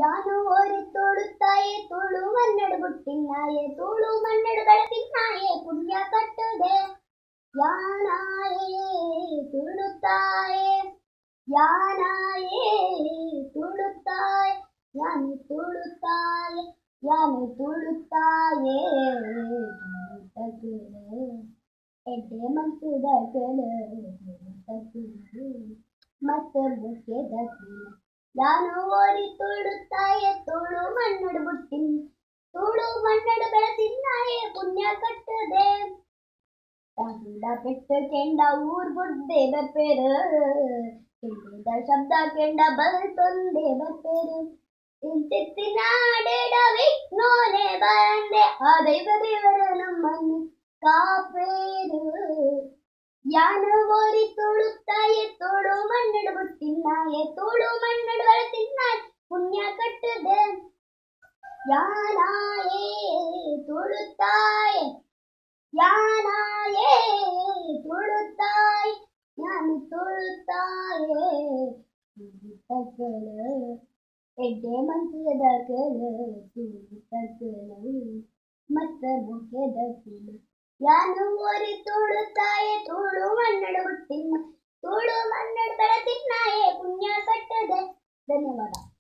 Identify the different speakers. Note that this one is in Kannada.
Speaker 1: ಯಾನು ಓರಿ ತುಳುತ್ತಾಯೆ ತುಳು ಮನ್ನಡು ಬುಟ್ಟಿನಾಯೆ ತುಳು ಮನ್ನಡು ಬೆಳತಿನ್ನಾಯೆ ಪುಣ್ಯ ಕಟ್ಟದೆ ಯಾನಾಯೇ ತುಳುತ್ತಾಯೆ ಯಾನಾಯೇ ತುಳುತ್ತಾಯೆ ಯಾನು ತುಳುತ್ತಾಯೆ ಯಾನು ತುಳುತ್ತಾಯೆ ಎಡ್ಡೆ ಮನಸ್ಸುದ ಮತ್ತೆ ಮುಖ್ಯದ ಯಾನು ಓರಿ ತುಳುತ್ತಾಯೆ ತುಳು ಮನ್ನಡು ಬುಟ್ಟಿನ್ ತುಳು ಮನ್ನಡು ಬೆಳತಿನ್ನಾಯೆ ಪುಣ್ಯ ಕಟ್ಟದೆ ತಂಡ ಪೆಟ್ಟು ಕೆಂಡ ಊರ್ ಬುಡ್ಡೆ ಬೆಪ್ಪೆರು ಕೆಂಡ ಶಬ್ದ ಕೆಂಡ ಬಲ್ತೊಂದೆ ಬೆಪ್ಪೆರು ಇಂತಿತ್ತಿನಾಡೆಡ ವಿಘ್ನೋನೆ ಬಂದೆ ಆ ದೇವರು ನಮ್ಮನ್ನು ಕಾಪೇರು ಯಾನು ಓರಿ ತುಳುತ್ತಾಯೆ ತುಳು ಮನ್ನಡು ಬುಟ್ಟಿನ್ನಾಯೆ ತುಳು ಮನ್ನಡು ಬೆಳತಿನ್ನಾಯೆ ಪುಣ್ಯ ಕಟ್ಟದೆ ಯಾನಾಯೇ ತುಳುತ್ತಾಯೆ ಯಾನಾಯೇ ತುಳುತ್ತಾಯೆ ನಾನು ತುಳುತ್ತಾಯೆ ಎಡ್ಡೆ ಮನಸ್ಸದ ತುಳುತ್ತಗಳು ಮತ್ತೆ ಮುಖ್ಯದ ಯಾನು ಓರಿ ತುಳುತ್ತಾಯೆ ತುಳು ಮನ್ನಡು ಬುಟ್ಟಿನ ತುಳು ಮನ್ನಡು ಬೆಳತಿನ್ನಾಯೆ ಪುಣ್ಯ ಕಟ್ಟದೆ ಧನ್ಯವಾದ.